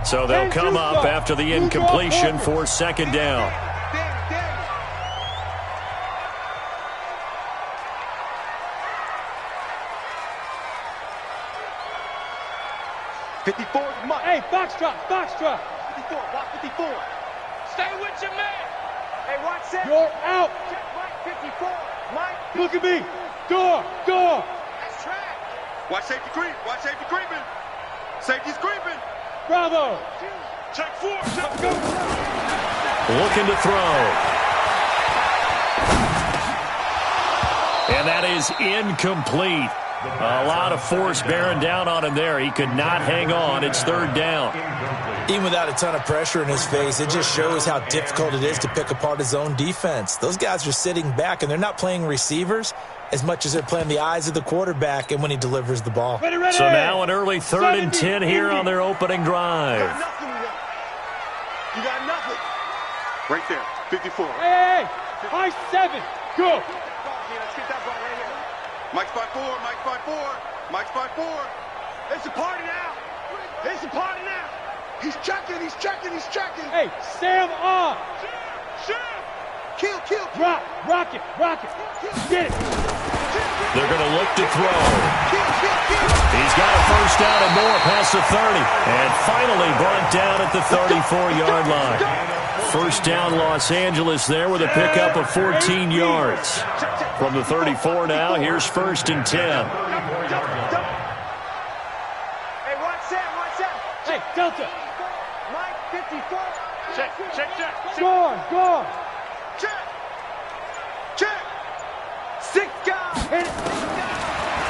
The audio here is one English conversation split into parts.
So they'll come up after the incompletion for second down. Hey, foxtrot. 54, block 54. Stay with your man. Hey, watch that. You're out. Mike 54. Mike 54. Look at me. Door. That's track. Watch safety creep. Watch safety creeping. Safety's creeping. Bravo. Check 4. Let's go. Looking to throw. And that is incomplete. A lot of force bearing down on him there. He could not hang on. It's third down. Even without a ton of pressure in his face, it just shows how difficult it is to pick apart his own defense. Those guys are sitting back, and they're not playing receivers as much as they're playing the eyes of the quarterback and when he delivers the ball. Ready. So now an early 3rd and 10 here on their opening drive. You got nothing. Right there. 54. Hey. High 7. Go. Let's get that ball right here. Mike's by 4. Mike's by 4. It's a party now. He's checking. Hey, Sam on. Kill. Drop. Rocket. Get it. They're going to look to throw. He's got a first down and more past the 30. And finally brought down at the 34-yard line. First down Los Angeles there with a pickup of 14 yards. From the 34 now, here's 1st and 10. Hey, watch that. Hey, Delta. Mike 54. Check. Gone. Check. 6 guys. Hit it.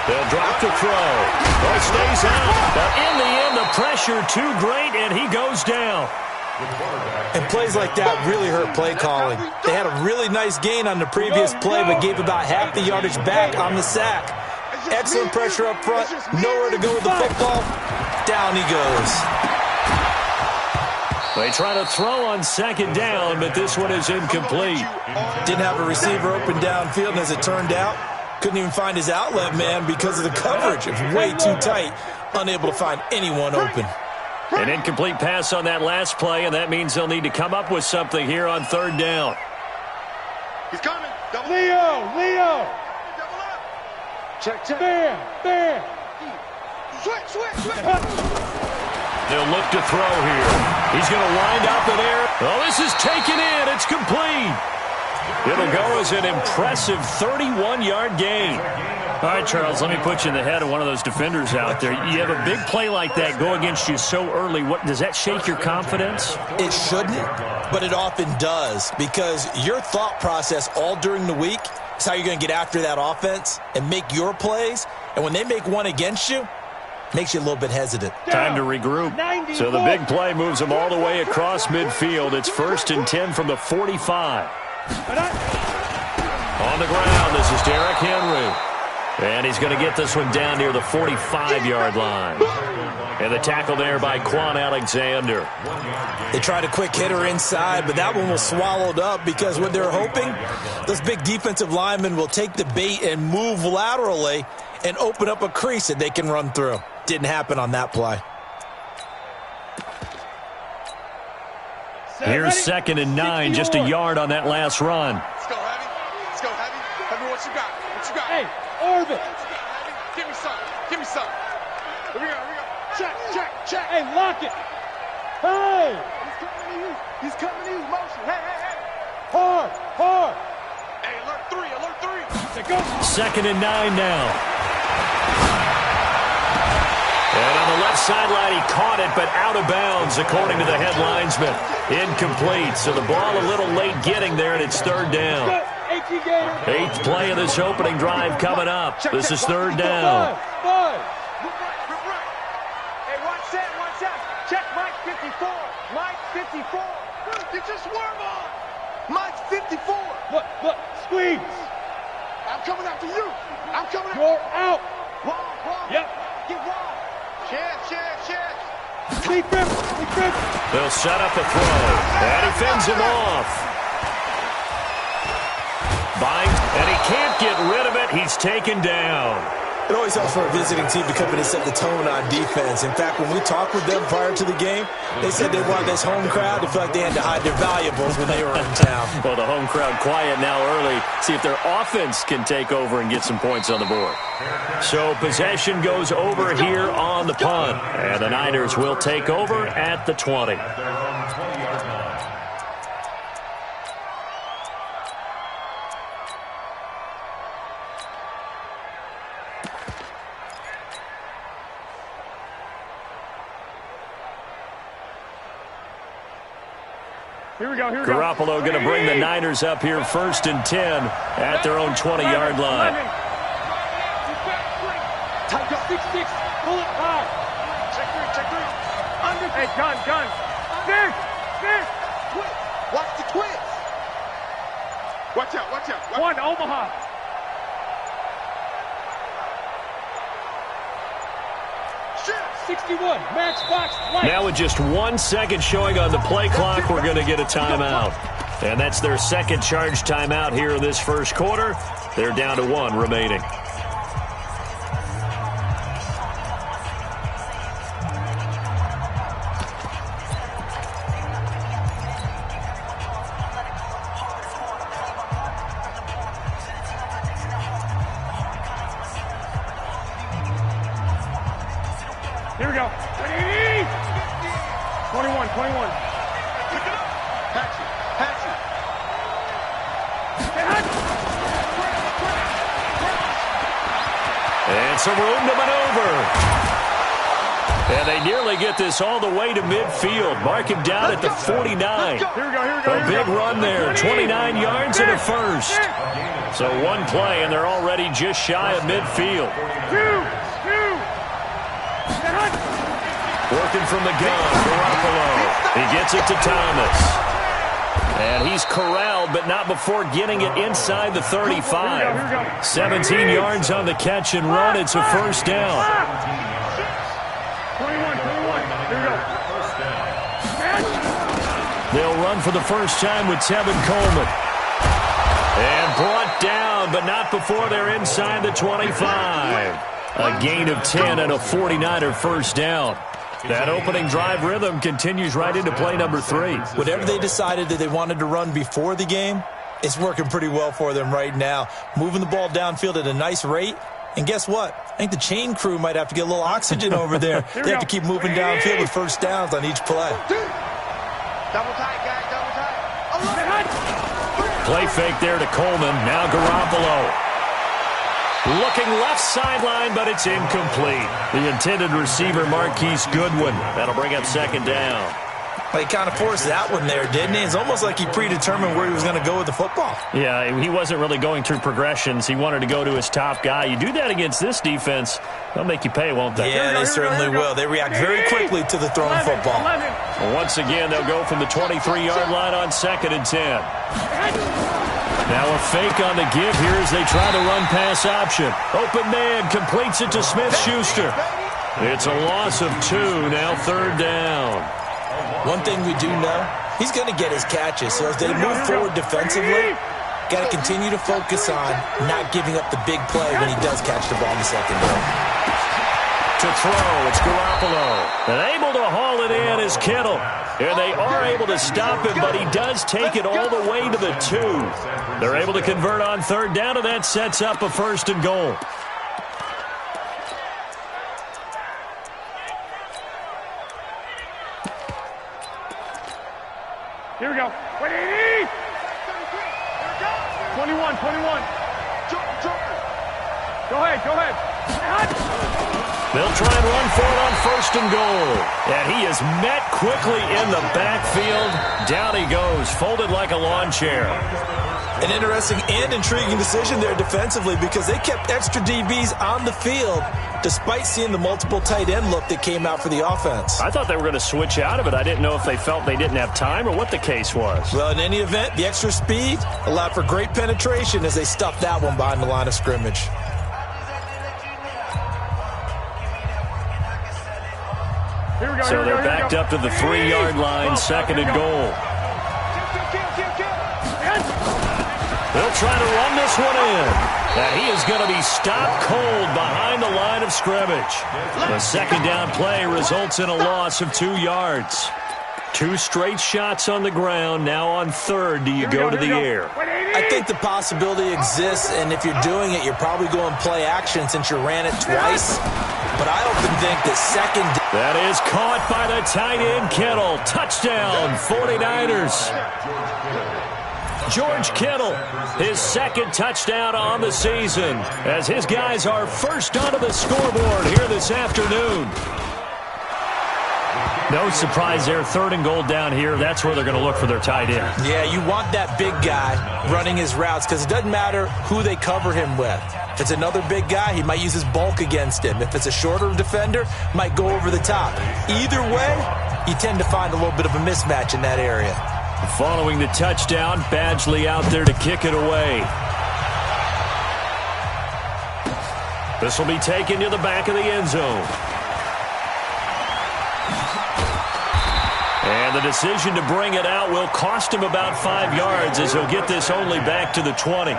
They'll drop to throw. Well, stays out. But in the end, the pressure too great, and he goes down. And plays like that really hurt play calling. They had a really nice gain on the previous play, but gave about half the yardage back on the sack. Excellent pressure up front. Nowhere to go with the football. Down he goes. They try to throw on second down, but this one is incomplete. Didn't have a receiver open downfield, and as it turned out, couldn't even find his outlet man because of the coverage. It was way too tight. Unable to find anyone open. An incomplete pass on that last play, and that means they'll need to come up with something here on 3rd down. He's coming. Double Leo. Double up. Check. Bam. Switch. They'll look to throw here. He's going to wind up in air. Oh, this is taken in. It's complete. It'll go as an impressive 31-yard gain. All right, Charles, let me put you in the head of one of those defenders out there. You have a big play like that go against you so early. What does that shake your confidence? It shouldn't, but it often does, because your thought process all during the week is how you're going to get after that offense and make your plays. And when they make one against you, makes you a little bit hesitant. Time to regroup. So the big play moves them all the way across midfield. It's 1st and 10 from the 45. On the ground, this is Derrick Henry. And he's going to get this one down near the 45-yard line. And the tackle there by Quan Alexander. They tried a quick hitter inside, but that one was swallowed up because what they're hoping, those big defensive linemen will take the bait and move laterally and open up a crease that they can run through. Didn't happen on that play. Here's 2nd and 9, just a yard on that last run. Let's go, Heavy. Heavy, what you got? Hey, Orbit. Give me some. Here we go. Check. Hey, lock it. Hey. He's coming to you. Motion. Hey. Hard. Hey, alert 3. There goes. 2nd and 9 now. And on the left sideline, he caught it, but out of bounds, according to the head linesman. Incomplete, so the ball a little late getting there, and it's 3rd down. 8th play of this opening drive coming up. This is 3rd down. Five. Hey, watch that. Check Mike 54. Get your swerve on. Mike 54. Look, squeeze. I'm coming after you. You're out. Wall. Yep. Get wall. Check. Lead grip. They'll set up a throw, and he fends him off. And he can't get rid of it. He's taken down. It always helps for a visiting team to come in and set the tone on defense. In fact, when we talked with them prior to the game, they said they wanted this home crowd to feel like they had to hide their valuables when they were in town. Well, the home crowd quiet now early. See if their offense can take over and get some points on the board. So possession goes over here on the punt. And the Niners will take over at the 20. Here we go, here we go. Garoppolo going to bring the Niners up here 1st and 10 at their own 20-yard line. Tight up, 6-6. Pull it high. Check three. Under. Hey, gun. Six. Watch the twist. Watch out. One, Omaha. Shit. 61. Max box. Light. Now with just 1 second showing on the play clock, we're going to get a timeout. And that's their second charge timeout here in this first quarter. They're down to 1 remaining. Here we go. 21. Patch it. And some room to maneuver. And they nearly get this all the way to midfield. Mark him down at the 49. Here we go. A big run there. 29 yards and a first. So 1 play, and they're already just shy of midfield. Two. Working from the gun, Garoppolo. He gets it to Thomas. And he's corralled, but not before getting it inside the 35. 17 yards on the catch and run. It's a first down. 21. Here we go. They'll run for the first time with Tevin Coleman. And brought down, but not before they're inside the 25. A gain of 10 and a 49er first down. That opening drive rhythm continues right into play number 3. Whatever they decided that they wanted to run before the game, it's working pretty well for them right now. Moving the ball downfield at a nice rate. And guess what? I think the chain crew might have to get a little oxygen over there. They have to keep moving downfield with first downs on each play. Double tight, guys. Double tight. Play fake there to Coleman. Now Garoppolo. Looking left sideline, but it's incomplete. The intended receiver, Marquise Goodwin. That'll bring up second down. Well, he kind of forced that one there, didn't he? It's almost like he predetermined where he was going to go with the football. Yeah, he wasn't really going through progressions. He wanted to go to his top guy. You do that against this defense, they'll make you pay, won't they? Yeah, they certainly will. They react very quickly to the thrown football. Once again, they'll go from the 23-yard line on 2nd and 10. Now a fake on the give here as they try the run-pass option. Open man, completes it to Smith-Schuster. It's a loss of 2, now 3rd down. One thing we do know, he's going to get his catches. So as they move forward defensively, got to continue to focus on not giving up the big play when he does catch the ball in the secondary. To throw, it's Garoppolo. And able to haul it in is Kittle. And they are able to stop him, but he does take it all the way to the 2. They're able to convert on 3rd down, and that sets up a 1st and goal. Here we go. 21. Go ahead. They'll try and run for it on 1st and goal. And he is met quickly in the backfield. Down he goes, folded like a lawn chair. An interesting and intriguing decision there defensively because they kept extra DBs on the field despite seeing the multiple tight end look that came out for the offense. I thought they were going to switch out of it. I didn't know if they felt they didn't have time or what the case was. Well, in any event, the extra speed allowed for great penetration as they stuffed that one behind the line of scrimmage. So they're backed up to the 3-yard line, 2nd and goal. They'll try to run this one in. And he is going to be stopped cold behind the line of scrimmage. The second down play results in a loss of 2 yards. 2 straight shots on the ground. Now on third, do you go to the air? I think the possibility exists, and if you're doing it, you're probably going play action since you ran it twice. But I often think that second... That is caught by the tight end, Kittle. Touchdown, 49ers. George Kittle, his second touchdown on the season, as his guys are first onto the scoreboard here this afternoon. No surprise there, 3rd and goal down here. That's where they're going to look for their tight end. Yeah, you want that big guy running his routes because it doesn't matter who they cover him with. If it's another big guy, he might use his bulk against him. If it's a shorter defender, might go over the top. Either way, you tend to find a little bit of a mismatch in that area. Following the touchdown, Badgley out there to kick it away. This will be taken to the back of the end zone. And the decision to bring it out will cost him about 5 yards as he'll get this only back to the 20.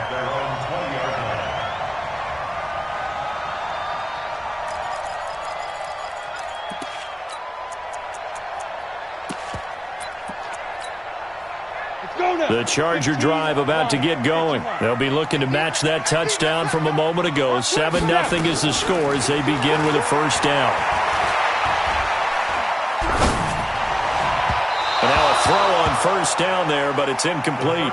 The Charger drive about to get going. They'll be looking to match that touchdown from a moment ago. 7-0 is the score as they begin with a first down. And now a throw on first down there, but it's incomplete.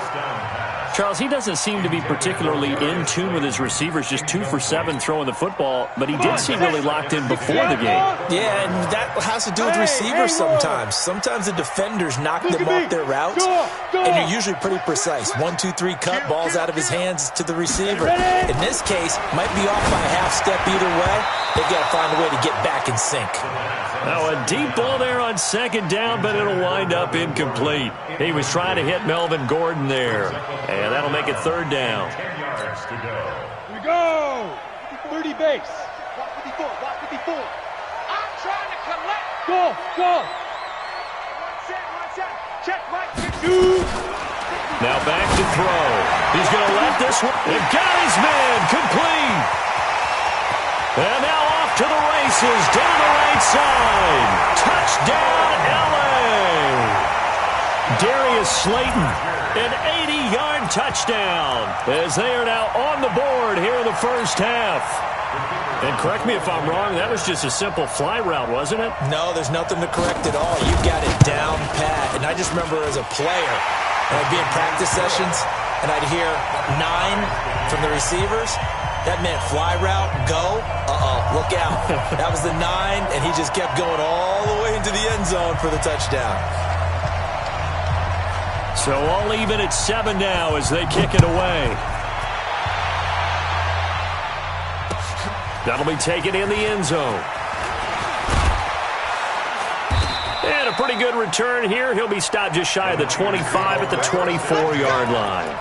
Charles, he doesn't seem to be particularly in tune with his receivers, just 2 for 7 throwing the football, but he did seem really locked in before the game. Yeah, and that has to do with receivers sometimes. Sometimes the defenders knock them off their routes, and you're usually pretty precise. 1, 2, 3, cut, balls out of his hands to the receiver. In this case, might be off by a half step either way. They've got to find a way to get back in sync. Now a deep ball there on second down, but it'll wind up incomplete. He was trying to hit Melvin Gordon there, and that'll make it 3rd down. Here we go. 30 base. 154, 154. I'm trying to collect. Go. One set. Check, Mike. Now back to throw. He's going to let this one. They've got his man complete. And now off to the races down the right side. Touchdown, L.A. Darius Slayton, an 80-yard touchdown as they are now on the board here in the first half. And correct me if I'm wrong, that was just a simple fly route, wasn't it? No, there's nothing to correct at all. You got it down pat. And I just remember as a player, I'd be in practice sessions, and I'd hear 9 from the receivers. That meant fly route, go, look out. That was the 9, and he just kept going all the way into the end zone for the touchdown. So all even at 7 now as they kick it away. That'll be taken in the end zone. And a pretty good return here. He'll be stopped just shy of the 25 at the 24-yard line.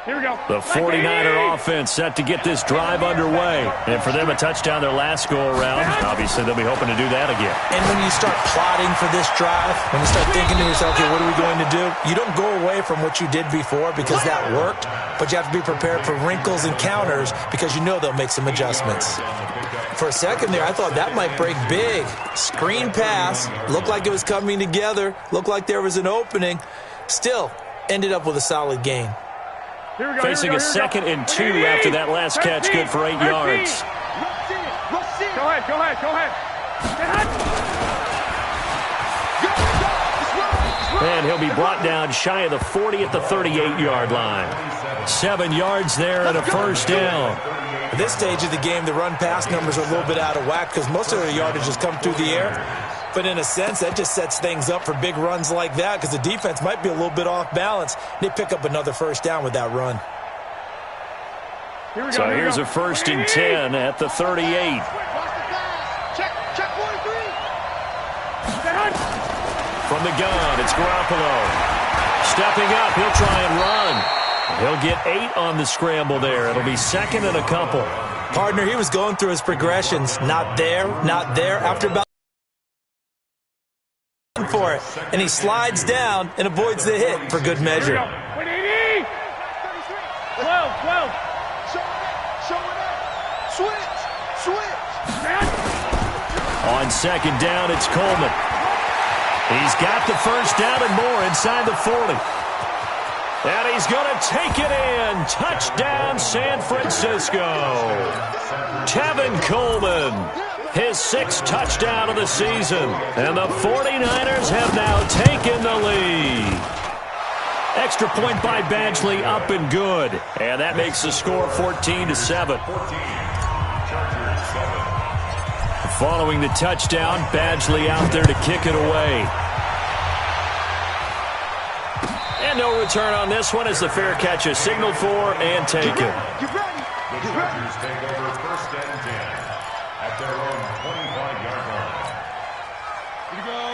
Here we go. The 49er offense set to get this drive underway. And for them, a touchdown their last go-around. Obviously, they'll be hoping to do that again. And when you start plotting for this drive, when you start thinking to yourself, okay, what are we going to do? You don't go away from what you did before because that worked, but you have to be prepared for wrinkles and counters because you know they'll make some adjustments. For a second there, I thought that might break big. Screen pass, looked like it was coming together, looked like there was an opening. Still, ended up with a solid gain. Facing a 2nd and 2 after that last catch, good for 8 yards. Go ahead. And he'll be brought down shy of the 40 at the 38-yard line. 7 yards there and a first down. At this stage of the game, the run-pass numbers are a little bit out of whack because most of their yardage has come through the air. But in a sense, that just sets things up for big runs like that because the defense might be a little bit off balance. They pick up another first down with that run. So here's a 1st and 10 at the 38. Check 43. From the gun, it's Garoppolo. Stepping up, he'll try and run. He'll get 8 on the scramble there. It'll be second and a couple. Partner, he was going through his progressions. Not there, not there. After about for it, and he slides down and avoids the hit for good measure. 180. 12. Show it up. Switch. On second down, it's Coleman. He's got the first down and more inside the 40. And he's going to take it in. Touchdown, San Francisco. Tevin Coleman, his 6th touchdown of the season. And the 49ers have now taken the lead. Extra point by Badgley, up and good. And that makes the score 14-7. Following the touchdown, Badgley out there to kick it away. And no return on this one as the fair catch is signaled for and taken. Get ready. The Chargers take over 1st and 10 at their own 25-yard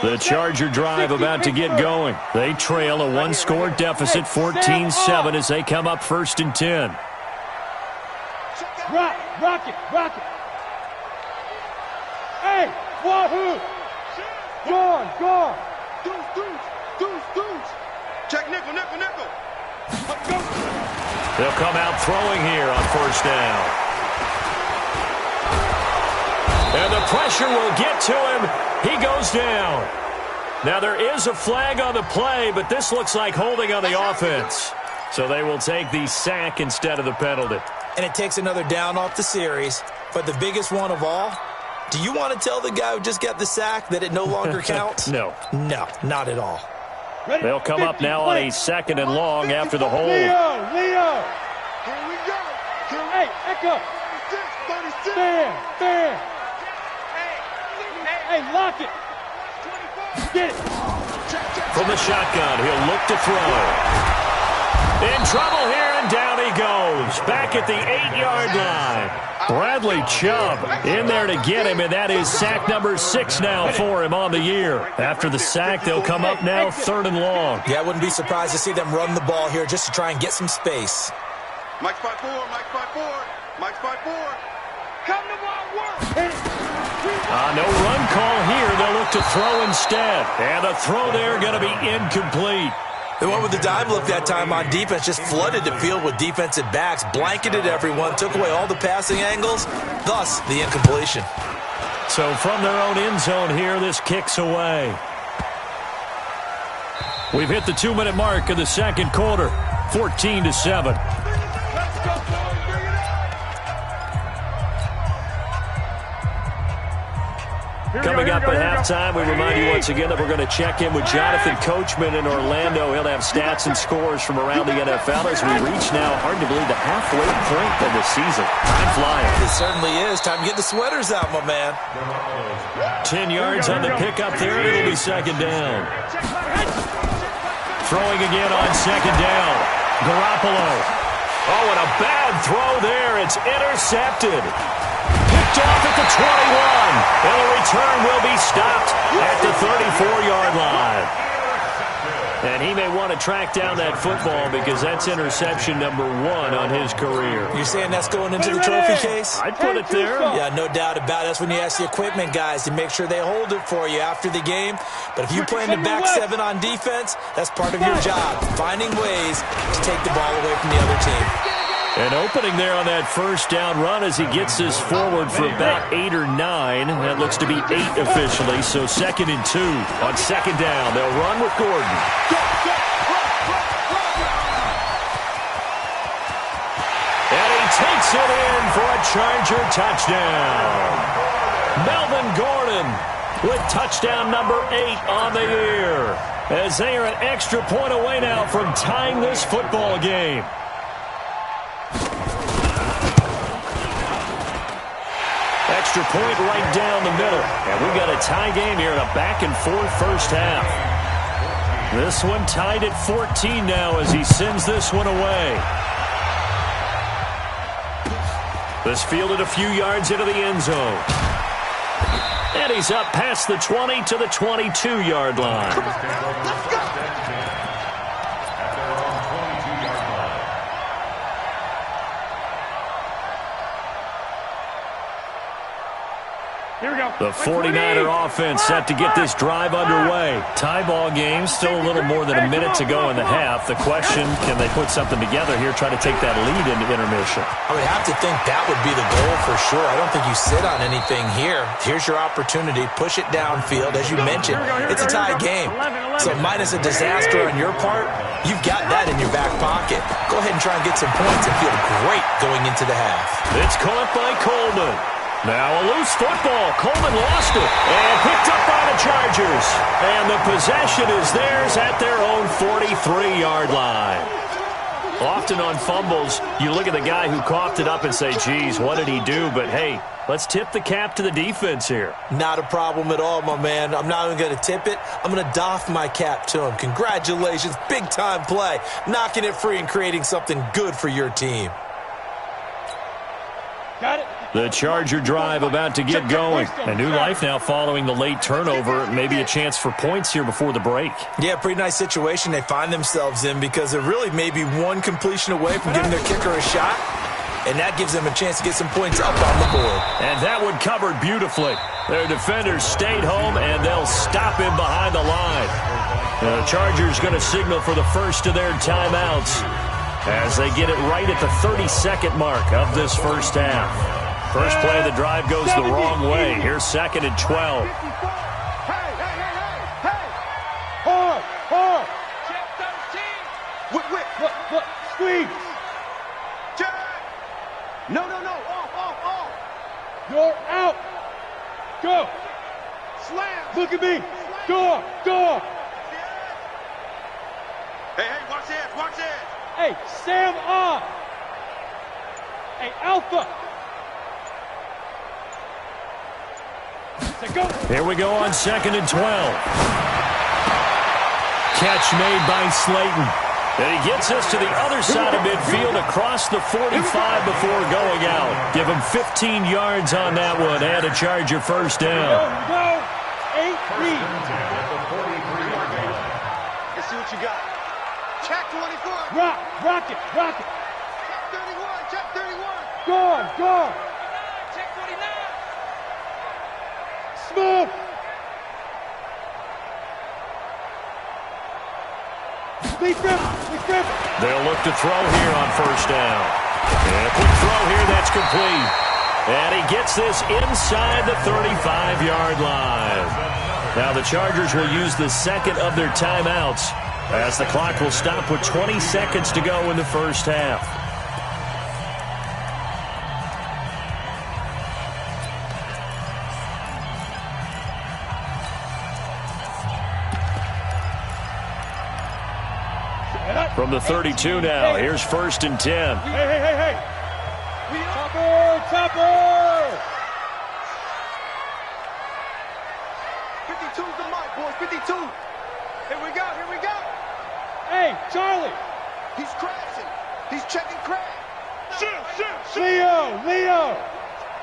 line. The Charger drive about to get going. They trail a 1-score deficit, 14-7, as they come up 1st and 10. Rock it. Hey, wahoo! Gone. Deuce. Check nickel. They'll come out throwing here on 1st down. And the pressure will get to him. He goes down. Now there is a flag on the play, but this looks like holding on the offense. So they will take the sack instead of the penalty. And it takes another down off the series. But the biggest one of all, do you want to tell the guy who just got the sack that it no longer counts? No, not at all. They'll come up now on a 2nd and long after the hold. Leo. Here we go. Hey, Echo. 36. Fan. Hey, lock it. Get it. From the shotgun, he'll look to throw. In trouble here, and down he goes. Back at the 8-yard line. Bradley Chubb in there to get him, and that is sack number 6 now for him on the year. After the sack, they'll come up now 3rd and long. Yeah, I wouldn't be surprised to see them run the ball here just to try and get some space. Mike's 5-4. Come to my work. No run call here. They'll look to throw instead. And the throw there going to be incomplete. They went with the dime look that time on defense, just flooded the field with defensive backs, blanketed everyone, took away all the passing angles, thus the incompletion. So from their own end zone here, this kicks away. We've hit the 2-minute mark of the 2nd quarter, 14-7. Coming up at halftime, we remind you once again that we're going to check in with Jonathan Coachman in Orlando. He'll have stats and scores from around the NFL as we reach now, hard to believe, the halfway point of the season. Time flying. It certainly is. Time to get the sweaters out, my man. 10 yards on the pickup there. It'll be 2nd down. Throwing again on 2nd down. Garoppolo. Oh, and a bad throw there. It's intercepted. Picked off at the 21. And the return will be stopped at the 34-yard line. And he may want to track down that football because that's interception number 1 on his career. You're saying that's going into the trophy case? I'd put it there. Yeah, no doubt about it. That's when you ask the equipment guys to make sure they hold it for you after the game. But if you plan to back 7 on defense, that's part of your job, finding ways to take the ball away from the other team. An opening there on that 1st down run as he gets this forward for about 8 or 9. That looks to be 8 officially, so 2nd and 2. On 2nd down, they'll run with Gordon. And he takes it in for a Charger touchdown. Melvin Gordon with touchdown number 8 on the year, as they are an extra point away now from tying this football game. Extra point right down the middle. And we got a tie game here in a back-and-forth 1st half. This one tied at 14 now as he sends this one away. This fielded a few yards into the end zone. And he's up past the 20 to the 22-yard line. Here we go. The 49er offense set to get this drive underway. Tie ball game, still a little more than a minute to go in the half. The question, can they put something together here, try to take that lead into intermission? I would have to think that would be the goal for sure. I don't think you sit on anything here. Here's your opportunity. Push it downfield. As you mentioned, it's a tie game. So minus a disaster on your part, you've got that in your back pocket. Go ahead and try and get some points and feel great going into the half. It's caught by Coleman. Now a loose football. Coleman lost it and picked up by the Chargers. And the possession is theirs at their own 43-yard line. Often on fumbles, you look at the guy who coughed it up and say, geez, what did he do? But, hey, let's tip the cap to the defense here. Not a problem at all, my man. I'm not even going to tip it. I'm going to doff my cap to him. Congratulations. Big-time play. Knocking it free and creating something good for your team. Got it. The Charger drive about to get going. A new life now following the late turnover. Maybe a chance for points here before the break. Yeah, pretty nice situation they find themselves in because they're really maybe one completion away from giving their kicker a shot. And that gives them a chance to get some points up on the board. And that one covered beautifully. Their defenders stayed home, and they'll stop him behind the line. The Chargers going to signal for the first of their timeouts as they get it right at the 32nd mark of this first half. First play of the drive goes the wrong way. Here's 2nd and 12. Hey, hey, hey, hey, hey. Hard. Check 13. Whip. Look. Squeeze. Check. No. Off. You're out. Go. Slam. Look at me. Go. Hey, watch this. Hey, Sam on. Hey, Alpha. Go. Here we go on 2nd and 12. Catch made by Slayton. And he gets us to the other side of midfield across the 45 before going out. Give him 15 yards on that one and a Charger first down. Go. 8-3. Let's see what you got. Check 24. Rock it. Check 31. Gone. Check 49. Smooth. We grip. They'll look to throw here on first down. And a quick throw here that's complete. And he gets this inside the 35-yard line. Now the Chargers will use the second of their timeouts as the clock will stop with 20 seconds to go in the first half. From the 32 now, here's 1st and 10. Hey. Topper. 52's the mark, boys. 52. Here we go. Hey, Charlie. He's crashing. He's checking crash. Shoot. Leo.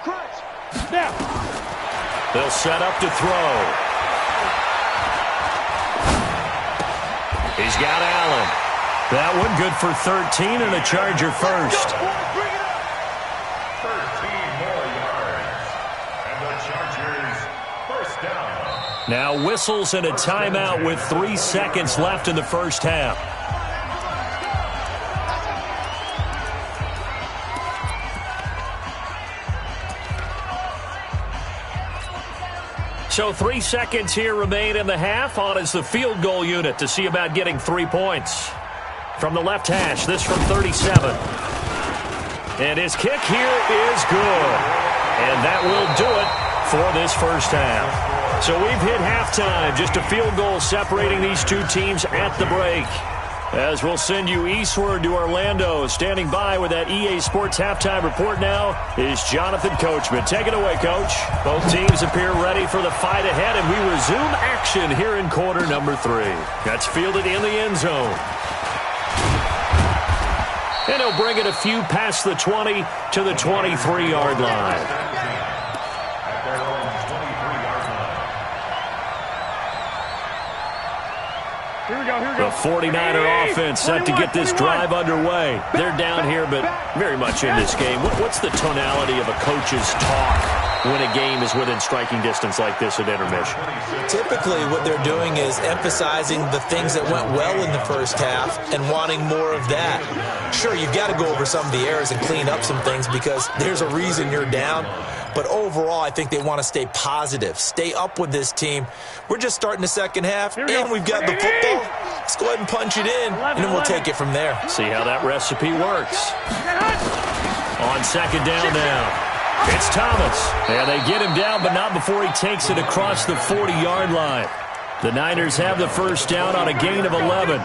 Crunch. Now. They'll set up to throw. He's got Allen. That one good for 13 and a Charger first. Go, boys, bring it up. 13 more yards. And the Chargers first down. Now whistles and a timeout with 3 seconds left in the first half. So 3 seconds here remain in the half. On is the field goal unit to see about getting 3 points. From the left hash, this from 37. And his kick here is good. And that will do it for this first half. So we've hit halftime. Just a field goal separating these two teams at the break. As we'll send you eastward to Orlando. Standing by with that EA Sports halftime report now is Jonathan Coachman. Take it away, Coach. Both teams appear ready for the fight ahead, and we resume action here in quarter number 3. That's fielded in the end zone. And he'll bring it a few past the 20 to the 23-yard line. Here we go. The 49er offense set to get this drive underway. They're down here, but very much in this game. What's the tonality of a coach's talk when a game is within striking distance like this at intermission? Typically, what they're doing is emphasizing the things that went well in the first half and wanting more of that. Sure, you've got to go over some of the errors and clean up some things because there's a reason you're down. But overall, I think they want to stay positive, stay up with this team. We're just starting the second half, and we've got the football. Let's go ahead and punch it in, and then we'll take it from there. See how that recipe works. On second down now. It's Thomas. And they get him down, but not before he takes it across the 40-yard line. The Niners have the first down on a gain of 11.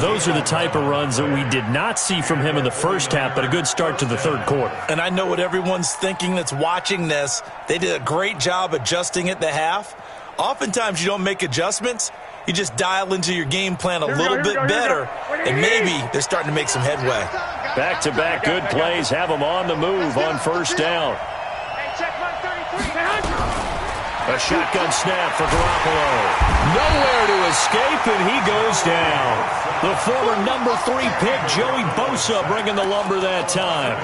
Those are the type of runs that we did not see from him in the first half, but a good start to the third quarter. And I know what everyone's thinking that's watching this. They did a great job adjusting at the half. Oftentimes you don't make adjustments. You just dial into your game plan a little bit better, and maybe they're starting to make some headway. Back-to-back good plays have them on the move on first down. A shotgun snap for Garoppolo. Nowhere to escape, and he goes down. The former number 3 pick, Joey Bosa, bringing the lumber that time.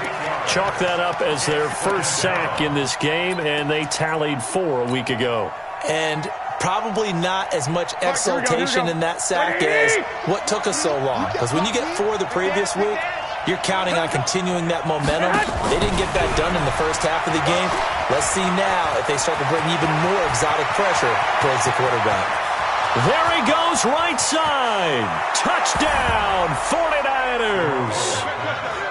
Chalk that up as their first sack in this game, and they tallied 4 a week ago. And probably not as much exultation in that sack as what took us so long. Because when you get 4 the previous week, you're counting on continuing that momentum. They didn't get that done in the first half of the game. Let's see now if they start to bring even more exotic pressure towards the quarterback. There he goes, right side. Touchdown, 49ers.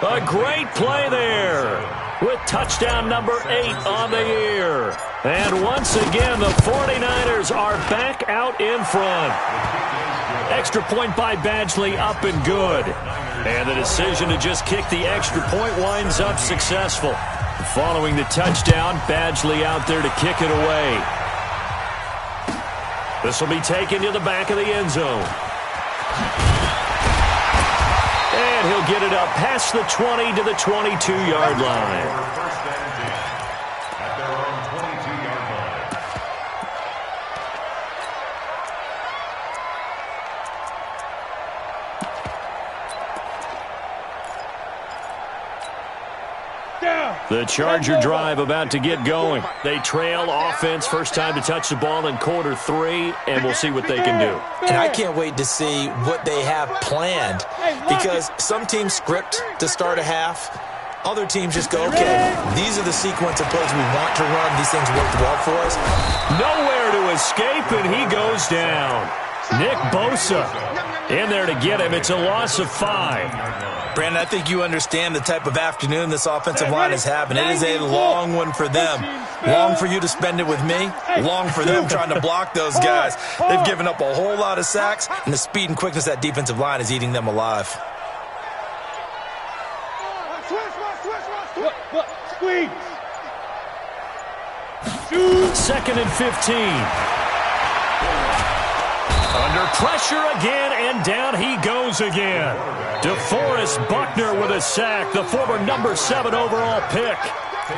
A great play there with touchdown number 8 on the year. And once again, the 49ers are back out in front. Extra point by Badgley, up and good. And the decision to just kick the extra point winds up successful. Following the touchdown, Badgley out there to kick it away. This will be taken to the back of the end zone. And he'll get it up past the 20 to the 22-yard line. The Charger drive about to get going. They trail offense, first time to touch the ball in quarter 3, and we'll see what they can do. And I can't wait to see what they have planned because some teams script to start a half. Other teams just go, okay, these are the sequence of plays we want to run. These things worked well for us. Nowhere to escape, and he goes down. Nick Bosa in there to get him. It's a loss of 5. Brandon, I think you understand the type of afternoon this offensive line is having. It is a long one for them. Long for you to spend it with me. Long for them trying to block those guys. They've given up a whole lot of sacks, and the speed and quickness of that defensive line is eating them alive. Squeeze. Second and 15. Under pressure again, and down he goes again. DeForest Buckner with a sack, the former number 7 overall pick.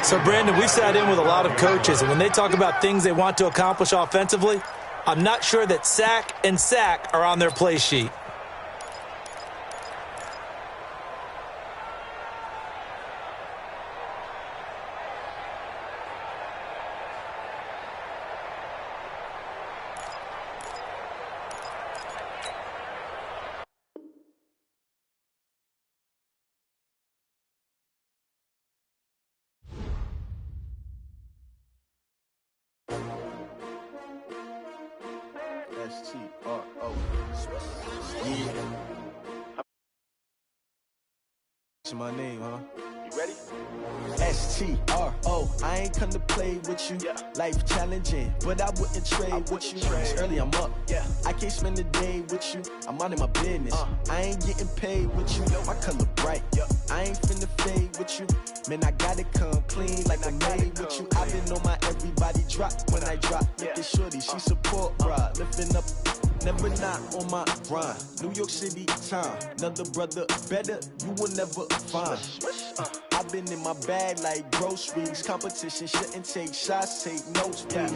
So, Brandon, we sat in with a lot of coaches, and when they talk about things they want to accomplish offensively, I'm not sure that sack and sack are on their play sheet. S-T-R-O. Yeah. My name, huh? You ready? S-T-R-O. I ain't come to play with you. Yeah. Life challenging, but I wouldn't trade with you. It's early, I'm up. Yeah. I can't spend the day with you. I'm minding my business. I ain't getting paid with you. My color bright. Yeah. I ain't finna fade with you. Man, I gotta come clean like I'm made with you. I've been on my everybody drop when I drop. Look at shorty, she support ride. Lifting up, never not on my grind. New York City time. Another brother better, you will never find. I've been in my bag like groceries. Competition shouldn't take shots, take notes, please.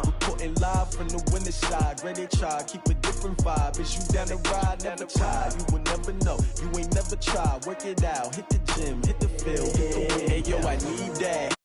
Reporting live from the winning side. Ready to try, keep a different vibe. Is you down the ride, never tired. You will never know, you ain't never tried. Work it out, hit the gym, hit the field, hit the win. Hey, yo, I need that.